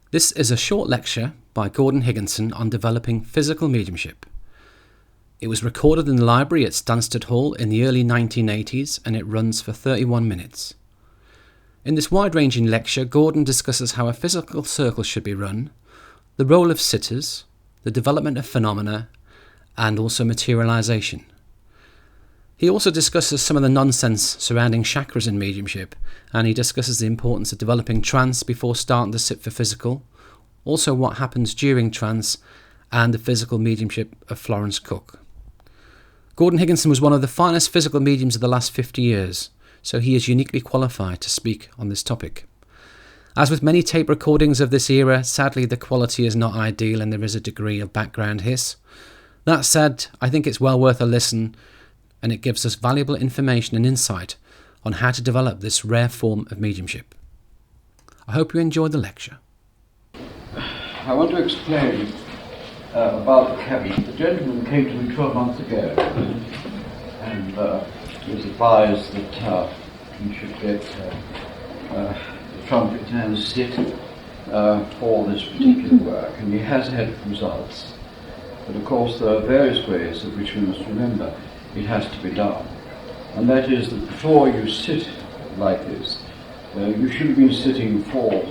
This is a short lecture by Gordon Higginson on developing physical mediumship. It was recorded in the library at Stansted Hall in the early 1980s and it runs for 31 minutes. In this wide-ranging lecture, Gordon discusses how a physical circle should be run, the role of sitters, the development of phenomena, and also materialization. He also discusses some of the nonsense surrounding chakras in mediumship, and he discusses the importance of developing trance before starting to sit for physical, also what happens during trance, and the physical mediumship of Florence Cook. Gordon Higginson was one of the finest physical mediums of the last 50 years, so he is uniquely qualified to speak on this topic. As with many tape recordings of this era, sadly the quality is not ideal and there is a degree of background hiss. That said, I think it's well worth a listen, and it gives us valuable information and insight on how to develop this rare form of mediumship. I hope you enjoyed the lecture. I want to explain about the cabin. The gentleman came to me 12 months ago and he was advised that he should get the trumpet and sit for this particular work, and he has had results. But of course there are various ways of which we must remember it has to be done. And that is that before you sit like this, you should have been sitting for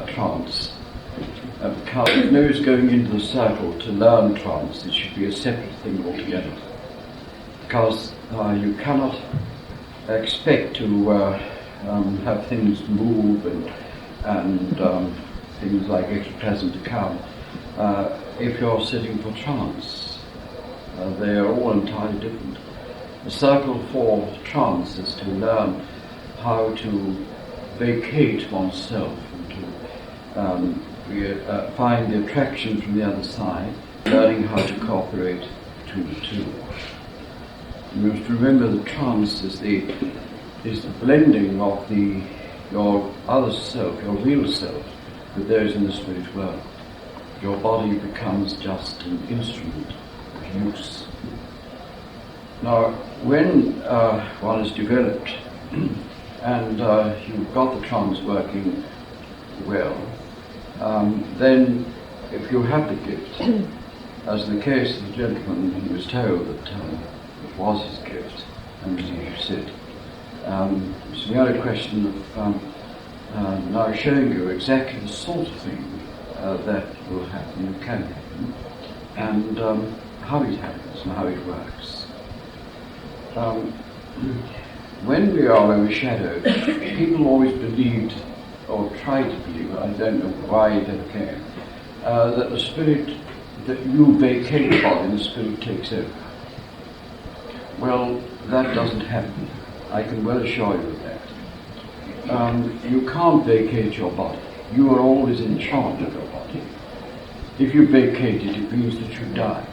trance. Because if no is going into the circle to learn trance, it should be a separate thing altogether. Because you cannot expect to have things move and things like ectoplasm to come if you're sitting for trance. They are all entirely different. The circle for trance is to learn how to vacate oneself and to find the attraction from the other side, learning how to cooperate between the two. You must remember that trance is the blending of your other self, your real self, with those in the spirit world. Your body becomes just an instrument of use. Now, when one is developed and you've got the trance working well, then if you have the gift, as in the case of the gentleman, he was told that it was his gift and that he should sit. It's merely a question of now showing you exactly the sort of thing that will happen, and can happen, and how it happens and how it works. When we are overshadowed, people always believed, or tried to believe, I don't know why it ever came, that the spirit, that you vacate the body and the spirit takes over. Well, that doesn't happen. I can well assure you of that. You can't vacate your body. You are always in charge of your body. If you vacate it, it means that you die.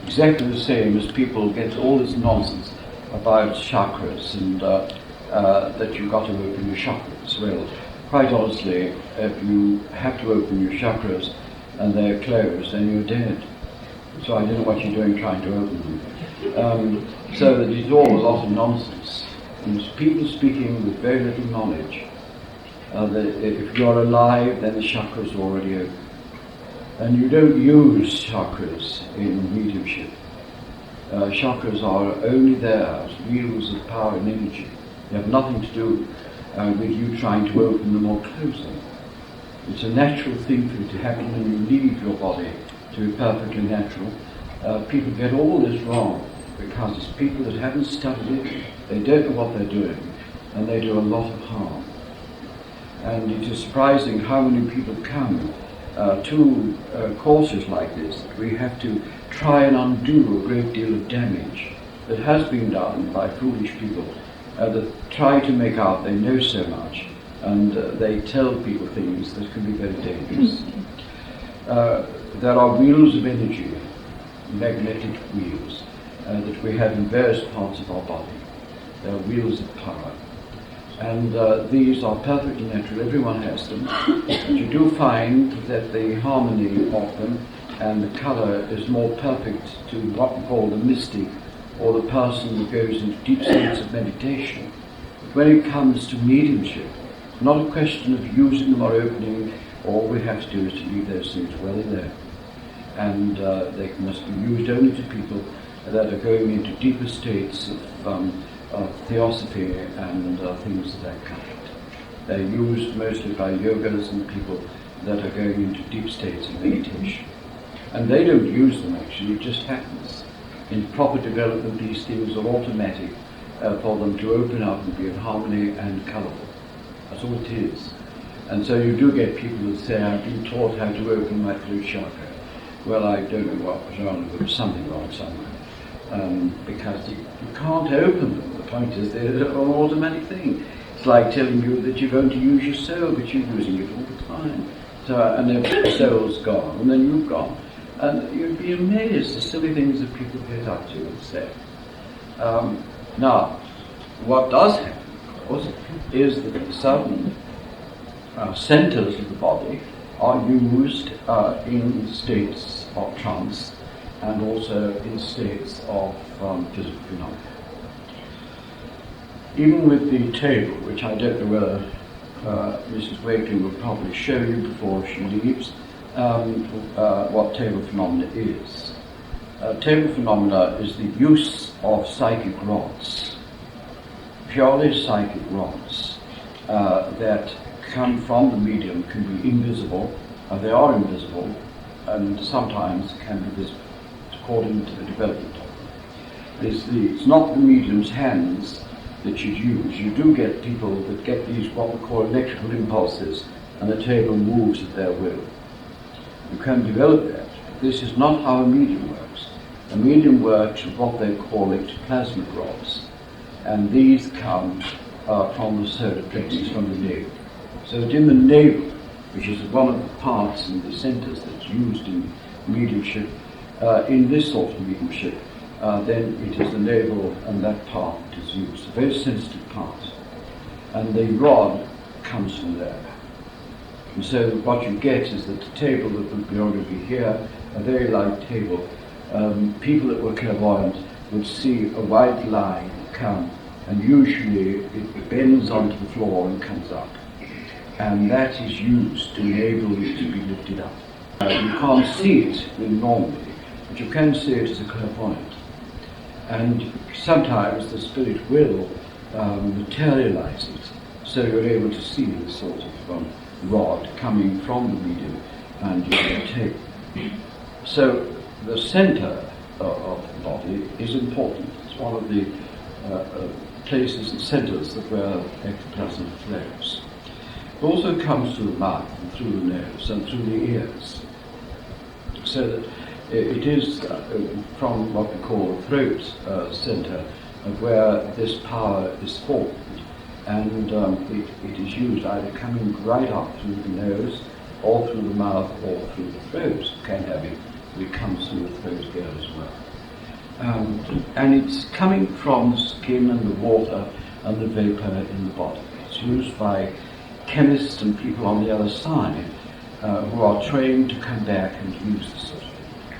Exactly the same as people get all this nonsense about chakras and that you've got to open your chakras. Well, quite honestly, if you have to open your chakras and they're closed, then you're dead. So I don't know what you're doing trying to open them. So that it's all a lot of nonsense. And it's people speaking with very little knowledge. That if you're alive, then the chakras are already open. And you don't use chakras in mediumship. Chakras are only there as wheels of power and energy. They have nothing to do with you trying to open them or close them. It's a natural thing for it to happen when you leave your body to be perfectly natural. People get all this wrong because it's people that haven't studied it, they don't know what they're doing, and they do a lot of harm. And it is surprising how many people come to courses like this, that we have to try and undo a great deal of damage that has been done by foolish people that try to make out they know so much, and they tell people things that can be very dangerous. There are wheels of energy, magnetic wheels, that we have in various parts of our body. They are wheels of power. And these are perfectly natural, everyone has them. But you do find that the harmony of them and the colour is more perfect to what we call the mystic, or the person that goes into deep states of meditation. But when it comes to mediumship, not a question of using them or opening. All we have to do is to leave those things well alone. And they must be used only to people that are going into deeper states of theosophy and things of that kind. They're used mostly by yogas and people that are going into deep states of meditation. And they don't use them actually, it just happens. In proper development, these things are automatic for them to open up and be in harmony and colourful. That's all it is. And so you do get people that say, I've been taught how to open my throat chakra. Well, I don't know what was wrong, there was something wrong somewhere. Because you can't open them. The point is they're an automatic thing. It's like telling you that you're going to use your soul, but you're using it all the time. So, and then the soul's gone, and then you've gone. And you'd be amazed the silly things that people get up to and say. Now, what does happen, of course, is that certain centers of the body are used in states of trance and also in states of physical phenomena. Even with the table, which I don't know whether Mrs. Wakeling will probably show you before she leaves, what table phenomena is. Table phenomena is the use of psychic rods, purely psychic rods, that come from the medium, can be invisible, they are invisible, and sometimes can be visible, according to the development of them. It's not the medium's hands that you use. You do get people that get these what we call electrical impulses, and the table moves at their will. You can develop that. This is not how a medium works. A medium works with what they call ectoplasmic rods, and these come from the solar plexus, from the navel. So that in the navel, which is one of the parts and the centers that's used in mediumship, in this sort of mediumship, then it is the navel and that part that is used, a very sensitive part. And the rod comes from there. And so what you get is that the table that would already be here, a very light table, people that were clairvoyant would see a white line come, and usually it bends onto the floor and comes up. And that is used to enable it to be lifted up. You can't see it normally, but you can see it as a clairvoyant. And sometimes the spirit will materialize it, so you're able to see this sort of rod coming from the medium and you can take. So the center of the body is important. It's one of the places and centers that where ectoplasm flows. It also comes through the mouth and through the nose and through the ears. So that it is from what we call the throat center of where this power is formed. And it is used either coming right up through the nose or through the mouth or through the throat. You can have it comes through the throat here as well. And it's coming from the skin and the water and the vapor in the body. It's used by chemists and people on the other side who are trained to come back and use this sort of thing.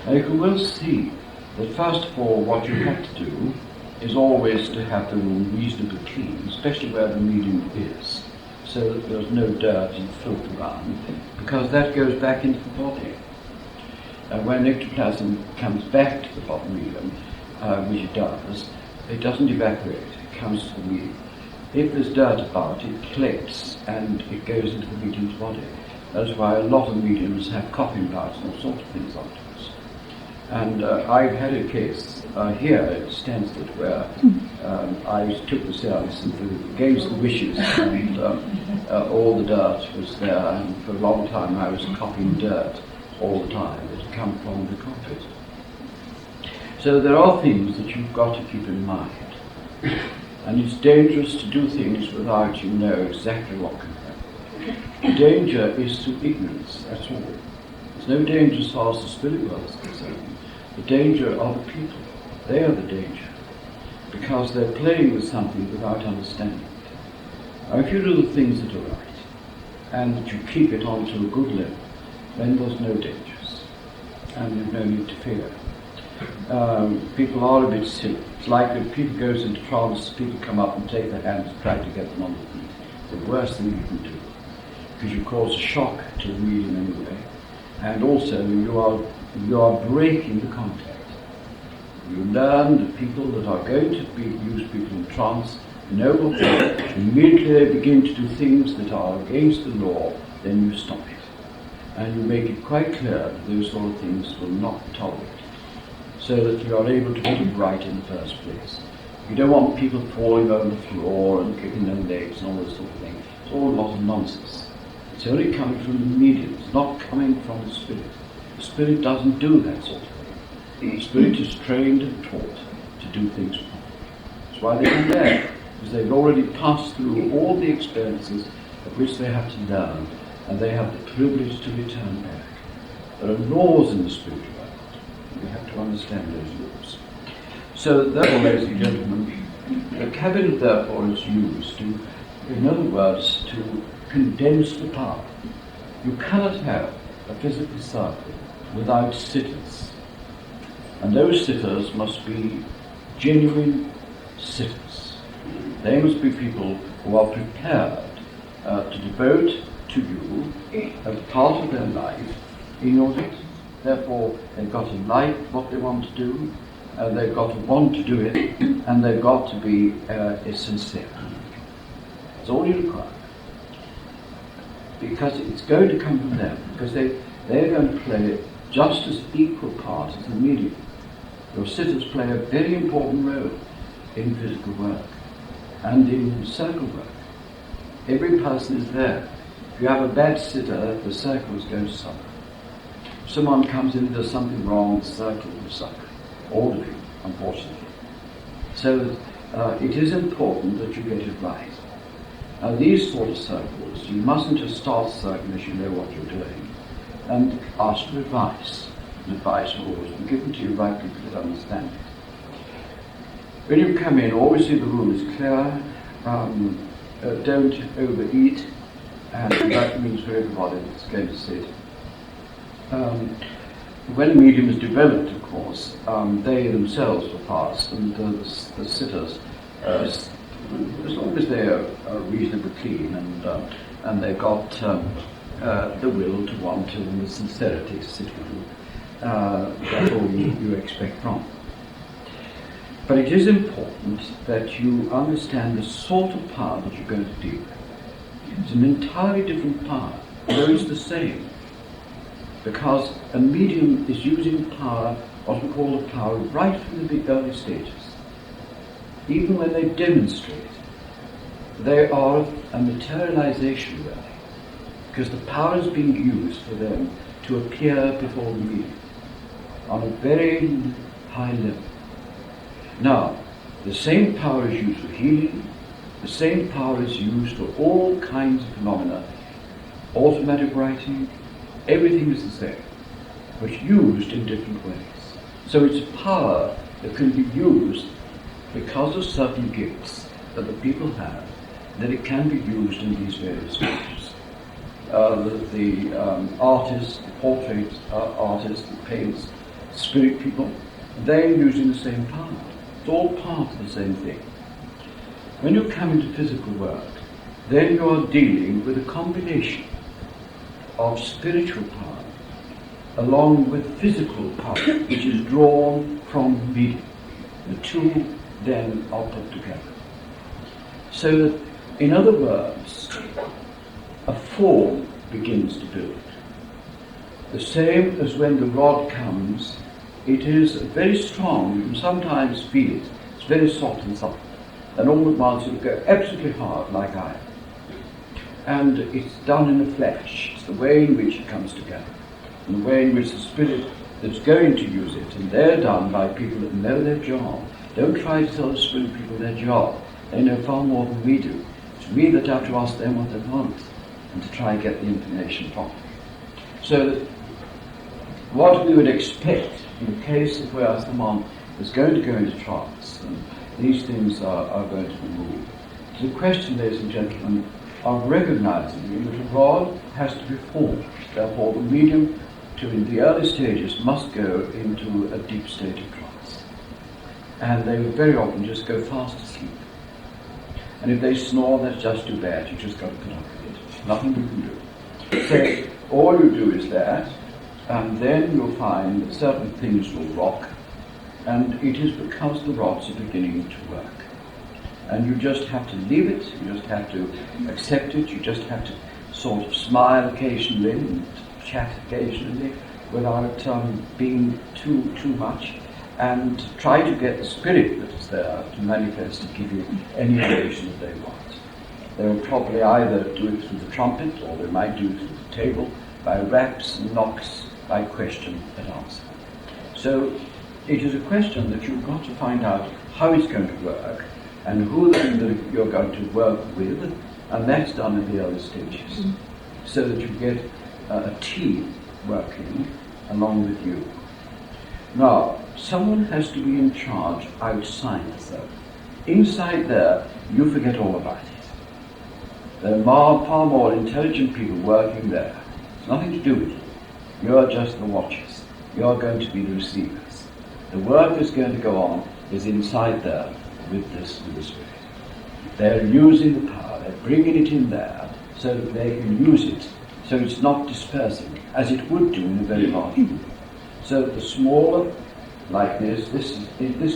Now you can well see that first of all what you have to do is always to have the room reasonably clean, especially where the medium is, so that there's no dirt and filth around, because that goes back into the body. When ectoplasm comes back to the body medium, which it doesn't evaporate, it comes to the medium. If there's dirt about, it collects and it goes into the medium's body. That's why a lot of mediums have coughing bouts and all sorts of things afterwards. And I've had a case here at Stansted where I took the seance and gave the wishes and all the dirt was there, and for a long time I was coughing dirt all the time that had come from the carpet. So there are things that you've got to keep in mind. And it's dangerous to do things without you know exactly what can happen. The danger is through ignorance, that's all. There's no danger as far as the spirit world is concerned. The danger are the people. They are the danger. Because they're playing with something without understanding it. Now if you do the things that are right, and that you keep it onto a good level, then there's no dangers. And there's no need to fear. People are a bit silly. It's like when people goes into trance, people come up and take their hands and try to get them on the feet. the worst thing you can do, because you cause a shock to the medium anyway, and also you are breaking the contact. You learn that people that are going to use people in trance know what they immediately they begin to do things that are against the law, then you stop it. And you make it quite clear that those sort of things will not be tolerated, so that you are able to get it right in the first place. You don't want people falling on the floor and kicking their legs and all this sort of thing. It's all a lot of nonsense. It's only coming from the medium, it's not coming from the spirit. The spirit doesn't do that sort of thing. The spirit is trained and taught to do things properly. That's why they come there, because they've already passed through all the experiences of which they have to learn, and they have the privilege to return back. There are laws in the spiritual world. We have to understand those laws. So therefore, ladies and gentlemen, the cabinet therefore is used to, in other words, to condense the power. You cannot have a physical circle without sitters. And those sitters must be genuine sitters. They must be people who are prepared to devote to you as part of their life in order to, therefore they've got to like what they want to do, they've got to want to do it, and they've got to be sincere. That's all you require. Because it's going to come from them, because they're going to play just as equal part as the medium. Your sitters play a very important role in physical work and in circle work. Every person is there. If you have a bad sitter, the circle is going to suffer. If someone comes in and does something wrong, the circle will suffer. All of you, unfortunately. So it is important that you get it right. Now these sort of circles, you mustn't just start a circle unless you know what you're doing, and ask for advice. And advice will always be given to you by people that understand it. When you come in, always see the room is clear, don't overeat, and that means for everybody that's going to sit. When a medium is developed, of course, they themselves will pass, and the sitters, as long as they are reasonably clean and they've got the will to want to and the sincerity to sit with you, that's all you expect from them. But it is important that you understand the sort of power that you're going to deal with. It's an entirely different power, though it's the same. Because a medium is using power, what we call the power, right from the early stages. Even when they demonstrate, they are a materialization really, because the power is being used for them to appear before the medium on a very high level. Now, the same power is used for healing, the same power is used for all kinds of phenomena, automatic writing, everything is the same, but used in different ways. So it's a power that can be used because of certain gifts that the people have, that it can be used in these various stages. The artists, the portrait artists, the painters, spirit people, they're using the same power. It's all part of the same thing. When you come into physical work, then you are dealing with a combination of spiritual power along with physical power, which is drawn from the medium. The two then are put together. So that, in other words, a form begins to build. The same as when the rod comes, it is very strong. You can sometimes feel it. It's very soft and supple. And all at once it will go absolutely hard like iron. And it's done in the flesh. It's the way in which it comes together. And the way in which the spirit that's going to use it, and they're done by people that know their job. Don't try to tell the spirit people their job. They know far more than we do. It's we that have to ask them what they want and to try and get the information properly. So that what we would expect in the case of where someone is going to go into trance, and these things are going to be moved. So the question, ladies and gentlemen, of recognizing that a rod has to be formed. Therefore, the medium, in the early stages, must go into a deep state of trance. And they would very often just go fast asleep. And if they snore, that's just too bad. You just got to put up with it. Nothing you can do. So all you do is that, and then you'll find that certain things will rock, and it is because the rocks are beginning to work. And you just have to leave it, you just have to accept it, you just have to sort of smile occasionally and chat occasionally without being too much, and try to get the spirit that is there to manifest to give you any relation that they want. They will probably either do it through the trumpet, or they might do it through the table, by raps and knocks, by question and answer. So it is a question that you've got to find out how it's going to work, and who that you're going to work with, and that's done in the early stages, so that you get a team working along with you. Now, someone has to be in charge outside though. Inside there, you forget all about it. There are far more intelligent people working there. It's nothing to do with you. You're just the watchers. You're going to be the receivers. The work that's going to go on is inside there with the Spirit. They're using the power, they're bringing it in there so that they can use it, so it's not dispersing, as it would do in a very large group. So the smaller, like this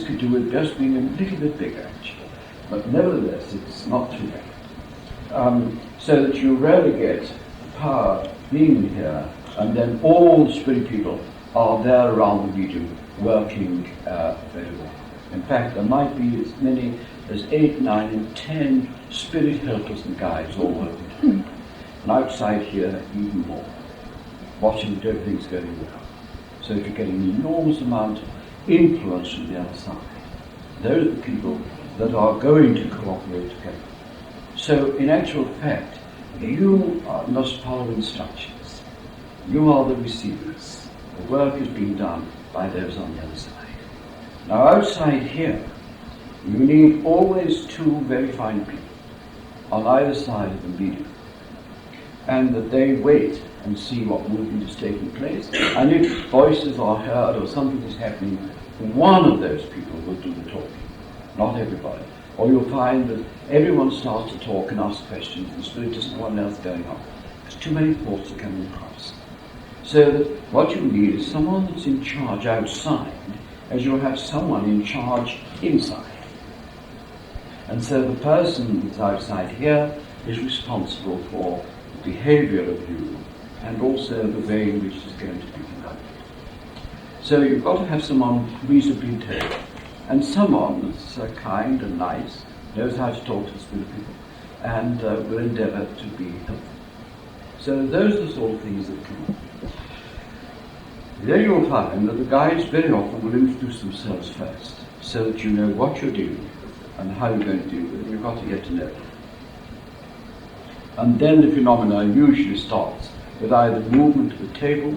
could do with just being a little bit bigger, actually. But nevertheless, it's not too bad. So that you rarely get the power being in here, and then all the spirit people are there around the medium, working very well. In fact, there might be as many as 8, 9, and 10 spirit helpers and guides all working together. And outside here, even more, watching that everything's going well. So if you're getting an enormous amount of influence from the other side, those are the people that are going to cooperate together. So in actual fact, you must follow instructions. You are the receivers. The work is being done by those on the other side. Now outside here, you need always 2 very fine people on either side of the medium, and that they wait and see what movement is taking place, and if voices are heard or something is happening, one of those people will do the talking, not everybody. Or you'll find that everyone starts to talk and ask questions, and the spirit doesn't know what else is going on, because too many thoughts are coming across. So that what you need is someone that's in charge outside, as you'll have someone in charge inside. And so the person that's outside here is responsible for the behavior of you, and also the way in which it is going to be conducted. So you've got to have someone reasonably intelligent, and someone that's kind and nice, knows how to talk to the spirit people, and will endeavour to be helpful. So those are the sort of things that come up. Then you'll find that the guides very often will introduce themselves first, so that you know what you're dealing with and how you're going to deal with it. You've got to get to know them. And then the phenomena usually starts with either movement of the table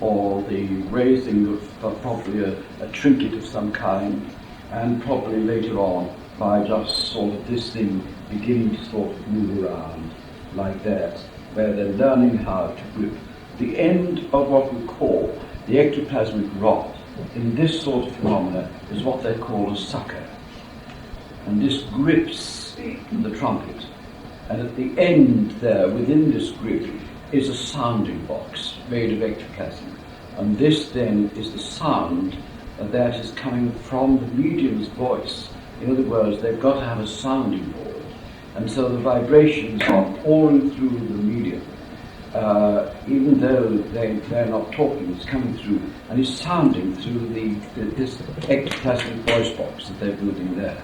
or the raising of probably a trinket of some kind, and probably later on by just sort of this thing beginning to sort of move around like that, where they're learning how to grip. The end of what we call the ectoplasmic rod in this sort of phenomena is what they call a sucker. And this grips the trumpet. And at the end there, within this grip, is a sounding box made of ectoplasm. And this then is the sound that is coming from the medium's voice. In other words, they've got to have a sounding board. And so the vibrations are pouring through the medium. Even though they're not talking, it's coming through, and it's sounding through this ectoplasmic voice box that they're building there.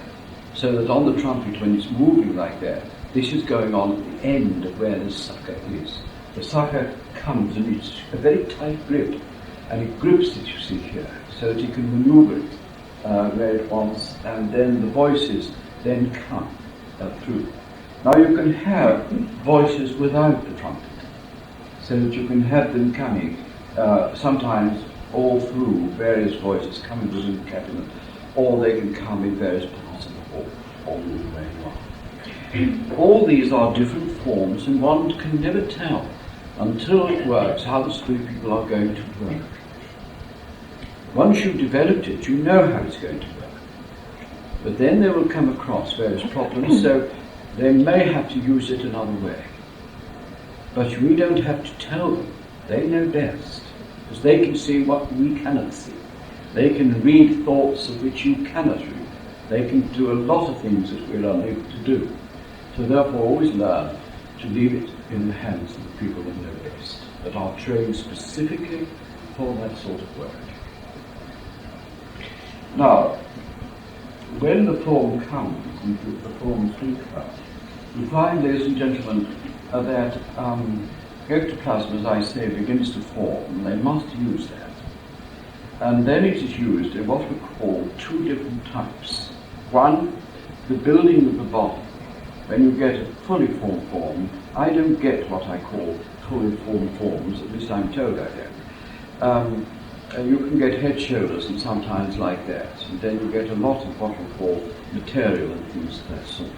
So that on the trumpet, when it's moving like that, this is going on at the end of where the sucker is. The sucker comes, and it's a very tight grip, and it grips it, you see here, so that you can maneuver it where it wants, and then the voices then come through. Now you can have voices without the trumpet, so that you can have them coming sometimes all through, various voices coming within the cabinet, or they can come in various parts of the hall, all moving where you are. All these are different forms, and one can never tell until it works how the spirit people are going to work. Once you've developed it, you know how it's going to work. But then they will come across various problems, so they may have to use it another way. But we don't have to tell them. They know best, because they can see what we cannot see. They can read thoughts of which you cannot read. They can do a lot of things that we're unable to do. So therefore always learn to leave it in the hands of the people that know best, that are trained specifically for that sort of work. Now, when the form comes, and the forms do come, you find, ladies and gentlemen, that ectoplasm, as I say, begins to form, and they must use that. And then it is used in what we call two different types. One, the building of the body. When you get a fully formed form, I don't get what I call fully formed forms, at least I'm told I don't. You can get head, shoulders, and sometimes like that. And then you get a lot of what we call material and things of that sort.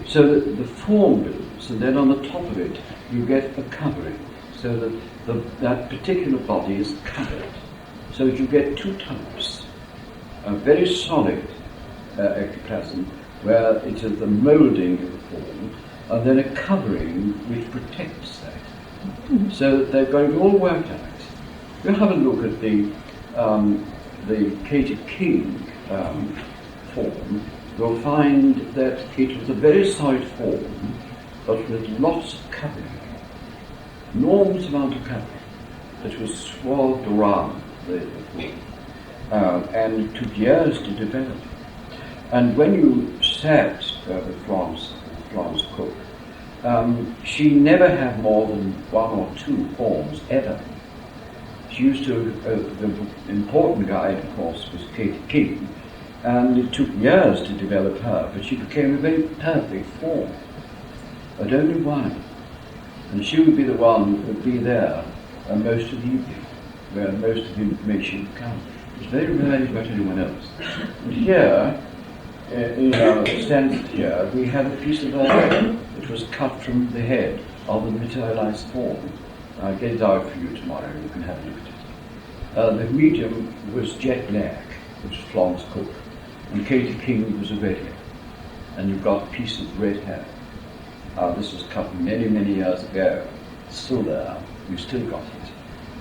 So the form builds, and then on the top of it, you get a covering, so that that particular body is covered. So that you get two types. A very solid ectoplasm, where it is the moulding of the form, and then a covering which protects that. So that they're going to all work out. We'll have a look at the Katie King form. You'll find that it was a very solid form, but with lots of covering, enormous amount of covering that was swathed around the form, and it took years to develop. And when you sat with Florence Cook, she never had more than one or two forms ever. She used to, the important guide, of course, was Katie King, and it took years to develop her, but she became a very perfect form. I don't know why. And she would be the one who would be there most of the evening, where most of the information would come. It was very rarely about anyone else. And here, in our Stansted here, we had a piece of her which was cut from the head of the materialized form. I'll get it out for you tomorrow, you can have a look at it. The medium was jet black, which was Florence Cook, and Katie King was a red hair. And you've got a piece of red hair. This was cut many, many years ago. It's still there, we've still got it.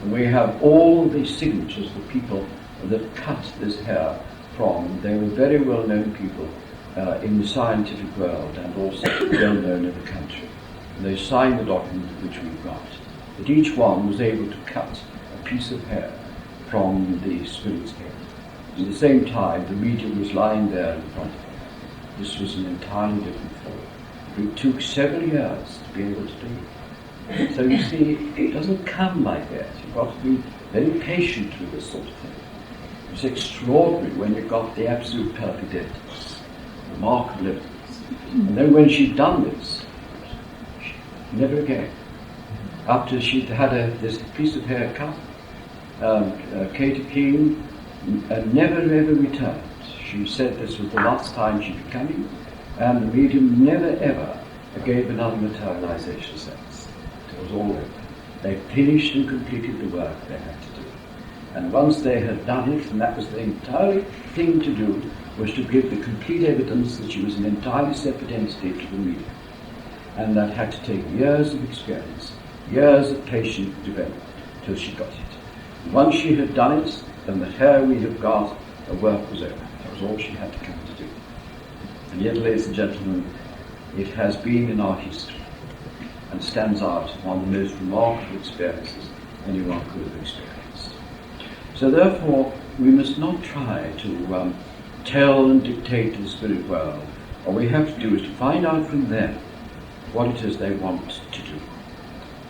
And we have all the signatures of the people that cut this hair from. They were very well-known people in the scientific world and also well-known in the country. And they signed the document which we've got. But each one was able to cut a piece of hair from the spirit's head. At the same time, the medium was lying there in front of them. This was an entirely different form. It took several years to be able to do it. So you see, it doesn't come like that. You've got to be very patient with this sort of thing. It's extraordinary when you've got the absolute perfect evidence, remarkable evidence. And then when she'd done this, never again. After she'd had this piece of hair cut, Katie King never ever returned. She said this was the last time she'd be coming, and the medium never ever gave another materialization sense. It was all over. They finished and completed the work they had to do. And once they had done it, and that was the entire thing to do, was to give the complete evidence that she was an entirely separate entity to the medium. And that had to take years of experience, years of patient development, till she got it. Once she had done it, then the hair we have got, the work was over. That was all she had to come to do. And yet, ladies and gentlemen, it has been in our history and stands out as one of the most remarkable experiences anyone could have experienced. So therefore, we must not try to tell and dictate to the spirit world. All we have to do is to find out from them what it is they want to do,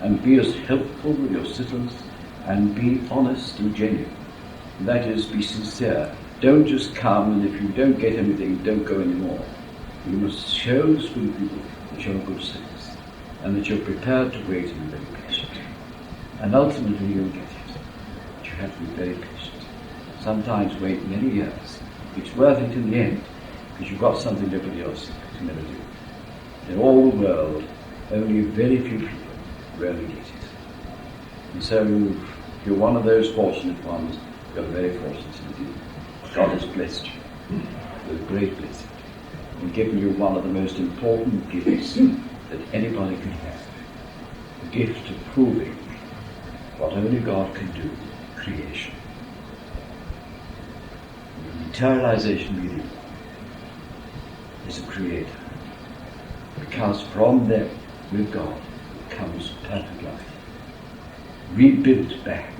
and be as helpful with your sitters, and be honest and genuine. And that is, be sincere. Don't just come, and if you don't get anything, don't go anymore. You must show the spirit people that you're good sitters, and that you're prepared to wait and be very patient. And ultimately you'll get it. But you have to be very patient. Sometimes wait many years. It's worth it in the end, because you've got something nobody else can never do. In all the world, only very few people really get it. And so, if you're one of those fortunate ones, you're very fortunate indeed. God has blessed you with a great blessing. and given you one of the most important gifts that anybody can have, the gift of proving what only God can do, creation. The materialization medium is a creator, because from them, with God, comes perfect life. Rebuilt back,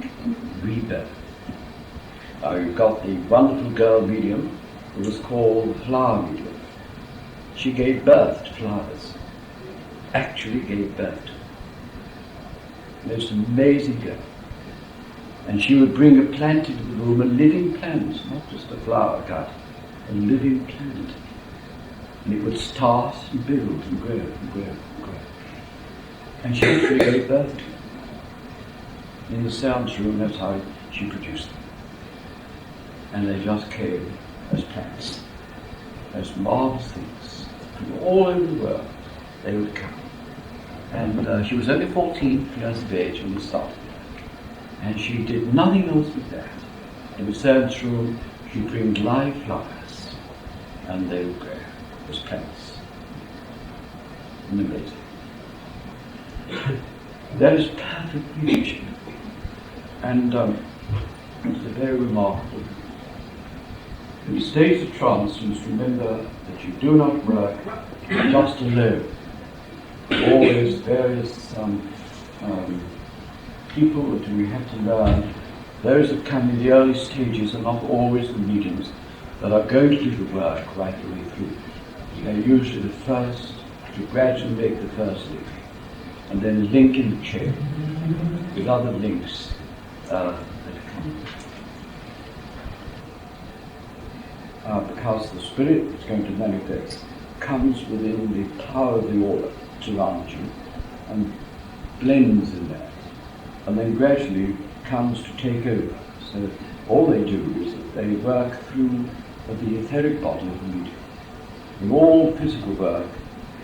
rebirth. Now you've got the wonderful girl medium who was called the flower medium. She gave birth to flowers. Actually gave birth to them. Most amazing girl. And she would bring a plant into the room, a living plant, not just a flower cut, a living plant. And it would start and build and grow and grow and grow. And she actually gave birth to them. In the sound room, that's how she produced them. And they just came as plants, as marvelous things. From all over the world, they would come. And she was only 14 years of age when we started. And she did nothing else with that. In the science room, she'd bring live flowers, and they would grow as plants. And amazing. That is perfect mediumship. And it's a very remarkable. In states of trance, you must remember that you do not work just alone. Always various people that we have to learn. Those that come in the early stages are not always the mediums that are going to do the work right the way through. They're usually the first to gradually make the first link, and then link in the chain with other links that come. Because the spirit that's going to manifest comes within the power of the aura around you and blends in that, and then gradually comes to take over. So all they do is that they work through the etheric body of the medium. In all physical work,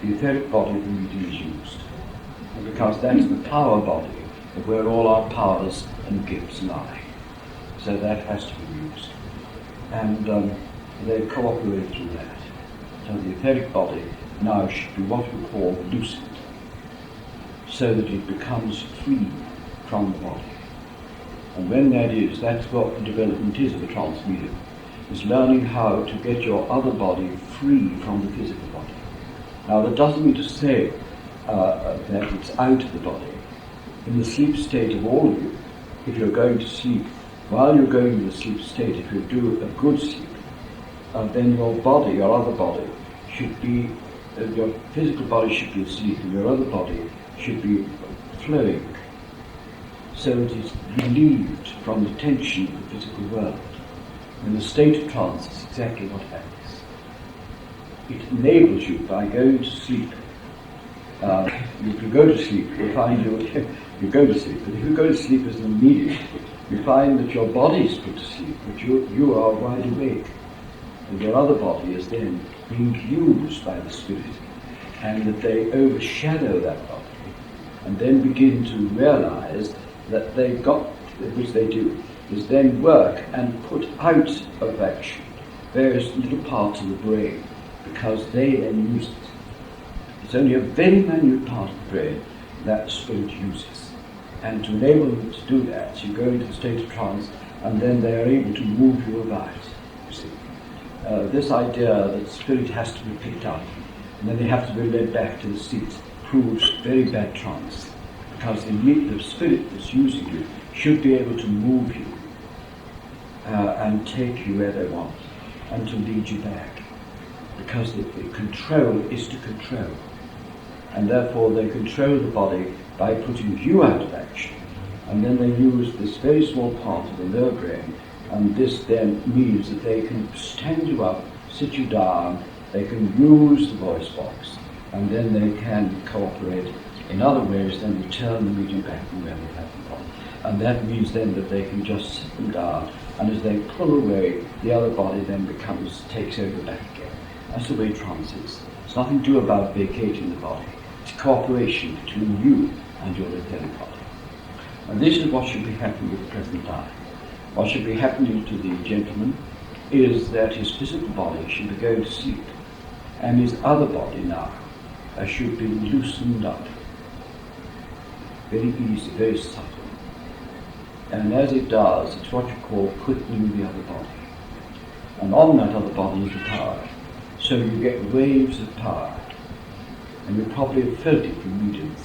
the etheric body of the medium is used, and because that's the power body of where all our powers and gifts lie. So that has to be used. And they cooperate through that. So the etheric body now should be what we call lucid, so that it becomes free from the body. And when that is, that's what the development is of a trance medium, is learning how to get your other body free from the physical body. Now that doesn't mean to say that it's out of the body. In the sleep state of all of you, if you're going to sleep, while you're going in the sleep state, if you do a good sleep, then your body, your other body, should be, your physical body should be asleep and your other body should be flowing, so that it's relieved from the tension of the physical world. In the state of trance, it's exactly what happens. It enables you, by going to sleep, if you go to sleep, you'll find you go to sleep, but if you go to sleep as an medium, you find that your body is put to sleep, but you are wide awake. And your other body is then being used by the spirit, and that they overshadow that body, and then begin to realize that they've got, which they do, is then work and put out of action various little parts of the brain, because they then use it. It's only a very minute part of the brain that the spirit uses. And to enable them to do that, you go into the state of trance, and then they are able to move you about, you see. This idea that spirit has to be picked up, and then they have to be led back to the seat, proves very bad trance. Because the spirit that's using you should be able to move you and take you where they want, and to lead you back. Because the control is to control. And therefore they control the body by putting you out of action. And then they use this very small part of the lower brain, and this then means that they can stand you up, sit you down, they can use the voice box, and then they can cooperate in other ways, then return the medium back from where they have them from. And that means then that they can just sit them down, and as they pull away, the other body then takes over back again. That's the way trance is. It's nothing to do about vacating the body. It's cooperation between you and your etheric body. And this is what should be happening at the present time. What should be happening to the gentleman is that his physical body should be going to sleep, and his other body now should be loosened up. Very easy, very subtle. And as it does, it's what you call quickening the other body. And on that other body is the power. So you get waves of power. And you probably have felt it from mediums,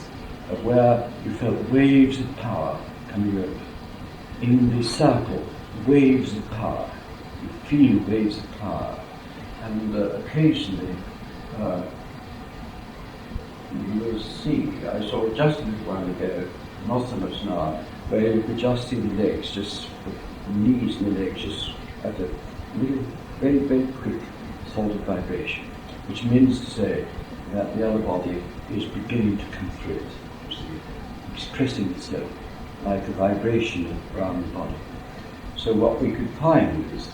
of where you felt waves of power coming over. In the circle, waves of power. You feel waves of power. And occasionally, you will see, I saw it just a little while ago, not so much now, where you could just see the legs, just the knees and the legs, just at a little, very, very quick sort of vibration, which means to say that the other body is beginning to come through it, you see, expressing itself like a vibration around the body. So what we could find is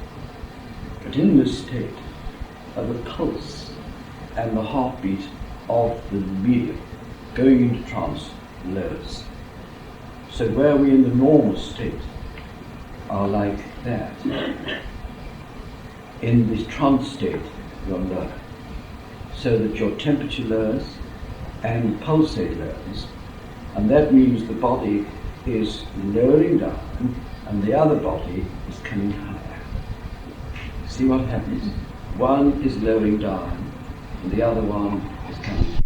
that in this state, the pulse and the heartbeat of the medium going into trance lowers. So where we in the normal state are like that, in this trance state you're lower, so that your temperature lowers and pulsate lowers, and that means the body is lowering down and the other body is coming higher. See what happens? One is lowering down and the other one is coming